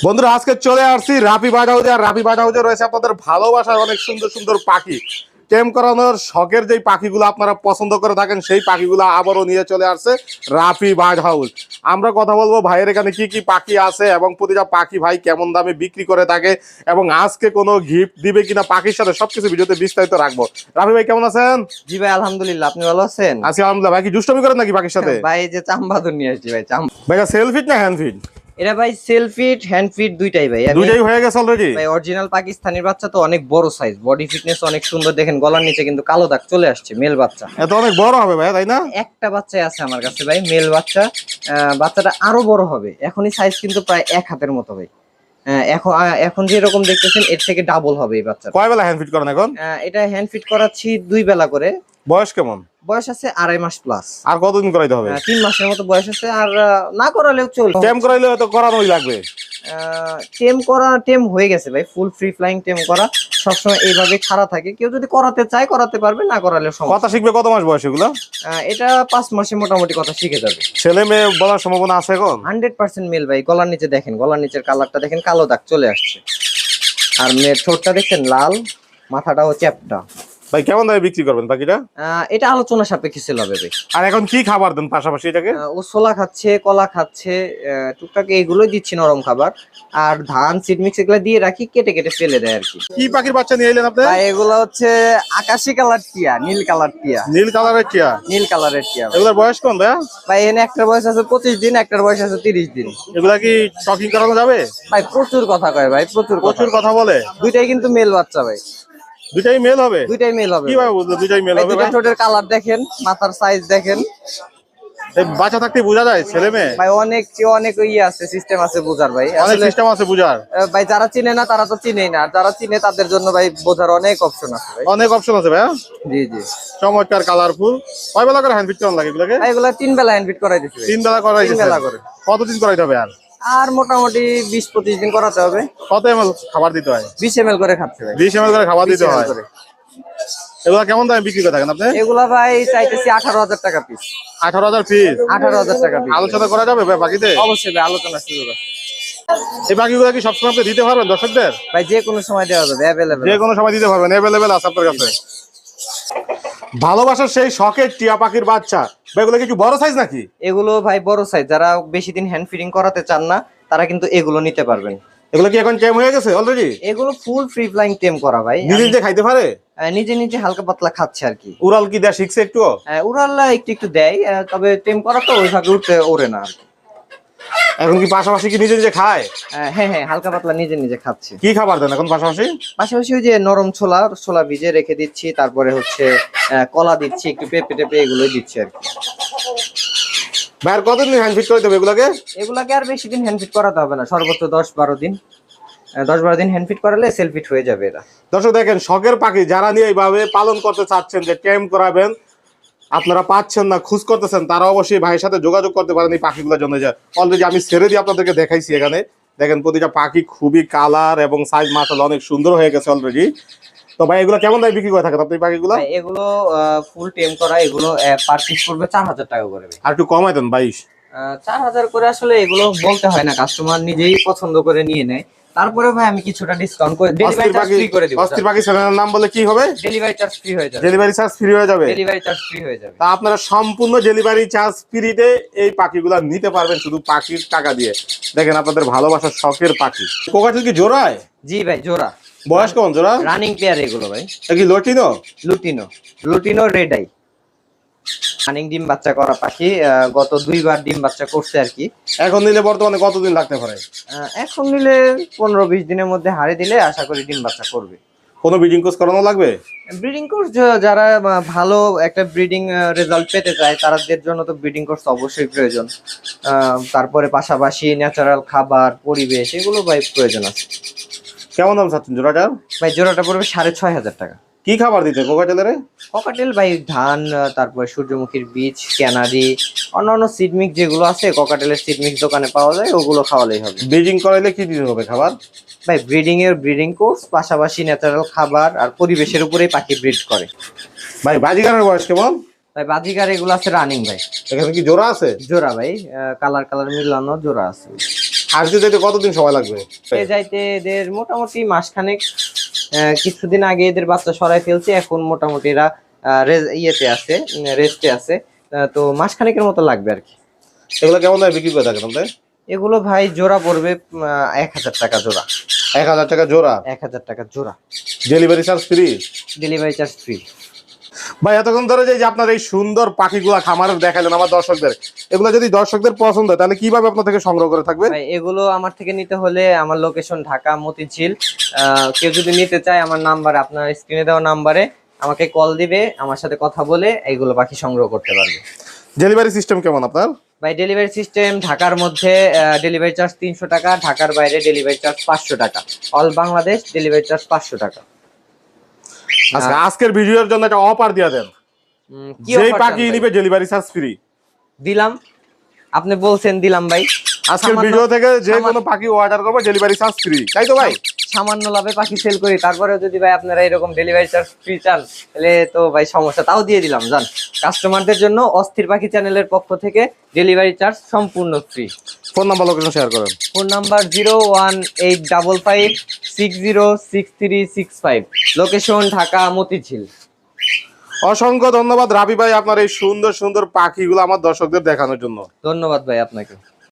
বন্ধুরা আজকে চলে আসছি রাফি বার্ড হাউসে। আর রাফি বার্ড হাউসে রয়েছে আপনাদের ভালোবাসার অনেক সুন্দর সুন্দর পাখি। টেম করানোর শখের যেই পাখিগুলো আপনারা পছন্দ করে থাকেন সেই পাখিগুলো আবারও নিয়ে চলে আসছে রাফি বার্ড হাউস। আমরা কথা বলবো ভাইয়ের এখানে কি কি পাখি আছে এবং প্রতিটা পাখি ভাই কেমন দামে বিক্রি করে থাকে এবং আজকে কোনো গিফট দিবে কিনা পাখির সাথে সবকিছু ভিডিওতে বিস্তারিত রাখবো। রাফি ভাই কেমন আছেন? জি ভাই আলহামদুলিল্লাহ, আপনি ভালো আছেন? আছি আলহামদুলিল্লাহ। ভাই কি দুষ্টমি করেন নাকি পাখির সাথে? ভাই যে চামবাদর নিয়ে আসছি ভাই। ভাই সেলফিট না হ্যান্ড ফিট? এটা ভাই সেলফিট হ্যান্ড ফিট দুইটাই ভাই। দুইটাই হয়ে গেছে অলরেডি ভাই অরিজিনাল পাকিস্তানির বাচ্চা তো অনেক বড় সাইজ, বডি ফিটনেস অনেক সুন্দর। দেখেন গলার নিচে কিন্তু কালো দাগ চলে আসছে, মেল বাচ্চা। এত অনেক বড় হবে ভাই, তাই না? একটা বাচ্চাই আছে আমার কাছে ভাই, মেল বাচ্চা। বাচ্চাটা আরো বড় হবে, এখনই সাইজ কিন্তু প্রায় এক হাতের মতো ভাই। এখন যেরকম দেখতেছেন এর থেকে ডাবল হবে এই বাচ্চা। কয় বেলা হ্যান্ড ফিট করেন এখন? এটা হ্যান্ড ফিট করাচ্ছি 2 বেলা করে। বয়স কেমন? বয়স আছে 2.5 মাস প্লাস। আর কতদিন করাইতে হবে? 3 মাসের মতো বয়স আছে। আর না করালেও চলবে। টেম করাইলে তো করানোই লাগবে। টেম হয়ে গেছে ভাই, ফুল ফ্রি ফ্লাইং টেম করা। সবসময় এইভাবে খাড়া থাকে, কেউ যদি করাতে চায় করাতে পারবে, না করালেও সমস্যা। কথা শিখবে কত মাস বয়স এগুলো? এটা 5 মাসে মোটামুটি কথা শিখে যাবে। ছেলে মেয়ে বলার সম্ভাবনা আছে এখন? 100% মেল ভাই। গলার নিচে দেখেন, গলার নিচের কালারটা দেখেন, কালো দাগ চলে আসছে। আর মেয়ের ঠোঁটটা দেখছেন লাল, মাথাটাও চ্যাপটা। ভাই কেমন দামে বিক্রি করবেন পাখিটা? এটা আলোচনা সাপেক্ষে সেল হবে ভাই। আর এখন কি খাবার দেন পাশাপাশি এটাকে? ও ছোলা খাচ্ছে, কলা খাচ্ছে, টুকটাক এগুলোই দিচ্ছি নরম খাবার। আর ধান সিড মিক্স এগুলো দিয়ে রাখি, কেটে কেটে ফেলে দেয় আর কি। কি পাখির বাচ্চা নিয়ে এলেন আপনি? ভাই এগুলো হচ্ছে আকাশি কালার টিয়া, নীল কালার টিয়া। নীল কালারের টিয়া? নীল কালারের টিয়া ভাই। এগুলোর বয়স কোন ভাইয়া? ভাই এখানে একটার বয়স আছে 25 দিন, একটার বয়স আছে 30 দিন। এগুলা কি টকিং করানো যাবে? ভাই প্রচুর কথা কয় ভাই, প্রচুর কথা বলে। দুইটাই কিন্তু মেল বাচ্চা ভাই। দুইটাই মেল হবে? দুইটাই মেল হবে। কিভাবে বুঝলে দুইটাই মেল হবে ভাই? ঠোঁটের কালার দেখেন, মাথার সাইজ দেখেন। এই বাচ্চা থাকতে বোঝা যায় ছেলে মেয়ে? ভাই অনেক আছে, সিস্টেম আছে বোঝার ভাই। অনেক সিস্টেম আছে বোঝার। ভাই যারা চিনে না তারা তো চিনেই না, আর যারা চিনে তাদের জন্য ভাই বোঝার অনেক অপশন আছে ভাই। অনেক অপশন আছে ভাইয়া। জি জি। চমৎকার কালারফুল। কয় বেলা করে হ্যান্ড ফিট করানো লাগে এগুলোকে? ভাই এগুলা 3 বেলা হ্যান্ড ফিট করাই দিছি ভাই। 3 বেলা করাই? 3 বেলা করে। কতদিন করাইতে হবে আর? আর মোটামুটি 20-25 দিন করাতে হবে। কত এমএল খাবার দিতে হয়? 20 ml করে খাচ্ছে ভাই। 20 এমএল করে খাবার দিতে 20 ml হয়। করে। এগুলা কেমন দামে বিক্রি করে থাকেন আপনি? এগুলা ভাই চাইতেছি 18,000 টাকা পিস। 18,000 পিস? 18,000 টাকা পিস। আলোচনা করা যাবে ভাই বাকিতে? অবশ্যই ভাই, আলোচনা সুযোগ আছে। এই বাকিগুলো কি সবসময় আপনি দিতে পারবেন দর্শকদের? ভাই যে কোনো সময় দেওয়া যাবে, অ্যাভেলেবল। যে কোনো সময় দিতে পারবেন, অ্যাভেলেবেল আছে আপনার কাছে। ভালোবাসার সেই শখের টিয়া পাখির বাচ্চা ভাই, এগুলো কি একটু বড় সাইজ নাকি? এগুলো ভাই বড় সাইজ, যারা বেশি দিন হ্যান্ড ফিডিং করাতে চান না তারা কিন্তু এগুলো নিতে পারবেন। এগুলো কি এখন টেম হয়ে গেছে অলরেডি? এগুলো ফুল ফ্রি ফ্লাইং টেম করা ভাই। নিজে নিজে খাইতে পারে? নিজে নিজে হালকা পাতলা খাচ্ছে আর কি। উড়াল কি দেয়া শিখছে একটু? উড়াল্লা একটু একটু দেয়, তবে টেম করা তো ওইভাবে উঠতে ওড়ে না আর কি। এখন কি পাশাপাশি কি নিজে নিজে খায়? হ্যাঁ হ্যাঁ, হালকা পাতলা নিজে নিজে খাচ্ছে। কি খাবার দেন এখন পাশাপাশি? পাশাপাশি ওই যে নরম ছোলা ভিজে রেখে দিচ্ছি, তারপরে হচ্ছে কলা দিচ্ছি, একটু পেঁপে টেপে এগুলোই দিচ্ছি আর কি। ভাই আর কতদিন হ্যান্ড ফিট করতে হবে এগুলোকে? এগুলাকে আর বেশি দিন হ্যান্ড ফিট করাতে হবে না, সর্বোচ্চ 10-12 দিন। 10-12 দিন হ্যান্ড ফিট করালে সেল ফিট হয়ে যাবে এরা। দর্শক দেখেন, শখের পাখি যারা নিয়ে এইভাবে পালন করতে চাচ্ছেন, যে টেম করাবেন আপনারা পাচ্ছেন না, খুঁজ করতেছেন, তারা অবশ্যই ভাইয়ের সাথে যোগাযোগ করতে পারেন এই পাখিগুলোর জন্য। যে অলরেডি আমি ছেড়ে দিয়ে আপনাদেরকে দেখাইছি এখানে দেখেন, প্রতিটা পাখি খুবই কালার এবং সাইজ মাশাআল্লাহ অনেক সুন্দর হয়ে গেছে অলরেডি। তো ভাই এগুলো কেমন দামে বিক্রি করে থাকেন আপনি পাখিগুলো? এগুলো ফুল টেম করা, এগুলো পার পিস পড়বে 4,000 টাকা করে। আর একটু কমাই দেন 22। 4,000 করে আসলে এগুলো বলতে হয় না, কাস্টমার নিজেই পছন্দ করে নিয়ে নেয়। তারপরে ভাই আমি কিছুটা ডিসকাউন্ট করে ডেলিভারি চার্জ ফ্রি করে দেব। অস্থির পাখি চ্যানেলের নাম বলে কি হবে? ডেলিভারি চার্জ ফ্রি হয়ে যাবে। ডেলিভারি চার্জ ফ্রি হয়ে যাবে? ডেলিভারি চার্জ ফ্রি হয়ে যাবে। তা আপনারা সম্পূর্ণ ডেলিভারি চার্জ ফ্রিতে এই পাখিগুলো নিতে পারবেন শুধু পাখির টাকা দিয়ে। দেখেন আপনাদের ভালোবাসার শখের পাখি। কোকাটেল কি জোড়ায়? জি ভাই জোড়া। বয়স কেমন জোড়া? রানিং পেয়ার এগুলো ভাই। কি লটিনো? Lutino red eye. রানিং ডিম বাচ্চা করা পাখি, গত 2 বার ডিম বাচ্চা করছে আর কি। এখন নিলে বর্তমানে কতদিন লাগতে পারে? এখন নিলে 15-20 দিনের মধ্যে হাড়ে দিলে আশা করি ডিম বাচ্চা করবে। কোনো ব্রিডিং কোর্স করানো লাগবে? ব্রিডিং কোর্স যারা ভালো একটা ব্রিডিং রেজাল্ট পেতে চায় তাদের জন্য তো ব্রিডিং কোর্স অবশ্যই প্রয়োজন। তারপরে পাশাপাশি ন্যাচারাল খাবার, পরিবেশ, এগুলো ভাই প্রয়োজন আছে। কেমন দাম চাচ্ছেন জোড়াটার? ভাই জোড়াটা পড়বে 6,500 টাকা। কি খাবার দিতে কোকাটেলের? ককাটেল ভাই ধান, তারপরে সূর্যমুখীর বীজ, ক্যানারি, অন্যান্য সিড মিক্স যেগুলো আছে ককাটেলের সিড মিক্স দোকানে পাওয়া যায়, ওগুলো খাওয়ালেই হবে। ব্রিডিং করাইলে কি দিতে হবে খাবার? ভাই ব্রিডিং কোর্স, পাশাপাশি ন্যাচারাল খাবার আর পরিবেশের উপরেই পাখি ব্রিড করে। ভাই বাজিগারের বয়স কেমন? ভাই বাজিগার এগুলো আছে রানিং ভাই। এখানে কি জোড়া আছে? জোড়া ভাই, কালার মিলানো জোড়া আছে। আসতে যেতে কতদিন সময় লাগবে? যাইতে এদের মোটামুটি মাসখানেক। কিছুদিন আগে এদের বাচ্চা সরাই ফেলছে, এখন মোটামুটি এরা ইয়েতে আছে, রেস্টে আছে। তো মাসখানেকের মতো লাগবে আর কি। এগুলো কেমন দামে বিক্রি করে থাকেন আপনার? এগুলো ভাই জোড়া পড়বে 1000 টাকা জোড়া। 1000 টাকা জোড়া? 1000 টাকা জোড়া। Delivery charge free? Delivery charge free. ভাই এতক্ষণ ধরে যে আপনার এই সুন্দর পাখিগুলা খামারের দেখালেন আমার দর্শকদের, এগুলো যদি দর্শকদের পছন্দ হয় তাহলে কিভাবে আপনার থেকে সংগ্রহ করে থাকবে? ভাই এগুলো আমার থেকে নিতে হলে আমার লোকেশন ঢাকা মতিঝিল। কেউ যদি নিতে চায় আমার নাম্বার, আপনার স্ক্রিনে দেওয়া নাম্বারে আমাকে কল দিবে, আমার সাথে কথা বলে এইগুলো পাখি সংগ্রহ করতে পারবে। ডেলিভারি সিস্টেম কেমন আপনার? ভাই ডেলিভারি সিস্টেম ঢাকার মধ্যে ডেলিভারি চার্জ 300 টাকা, ঢাকার বাইরে ডেলিভারি চার্জ 500 টাকা, অল বাংলাদেশ ডেলিভারি চার্জ 500 টাকা। আচ্ছা আজকের ভিডিওর জন্য একটা অফার দিয়ে দেন, কি যেই offer পাখি চান ভাই? নিবে ডেলিভারি চার্জ ফ্রি। দিলাম, আপনি বলছেন দিলাম ভাই। আজকের সামান্য- ভিডিও থেকে যে কোনো পাখি অর্ডার করবে ডেলিভারি চার্জ ফ্রি, তাই তো ভাই? সামান্য লাভে পাখি সেল করি, তারপরেও যদি ভাই আপনারা এরকম ডেলিভারি চার্জ ফ্রি চান তাহলে তো ভাই সমস্যা, তাও দিয়ে দিলাম জান। কাস্টমারদের জন্য অস্থির পাখি চ্যানেলের পক্ষ থেকে ডেলিভারি চার্জ সম্পূর্ণ free. Phone number location share করেন। Phone number 01855560635, location Dhaka Motijheel. অসংখ্য ধন্যবাদ রাবি ভাই আপনার এই সুন্দর সুন্দর পাখিগুলো আমার দর্শকদের দেখানোর জন্য। ধন্যবাদ ভাই আপনাকে।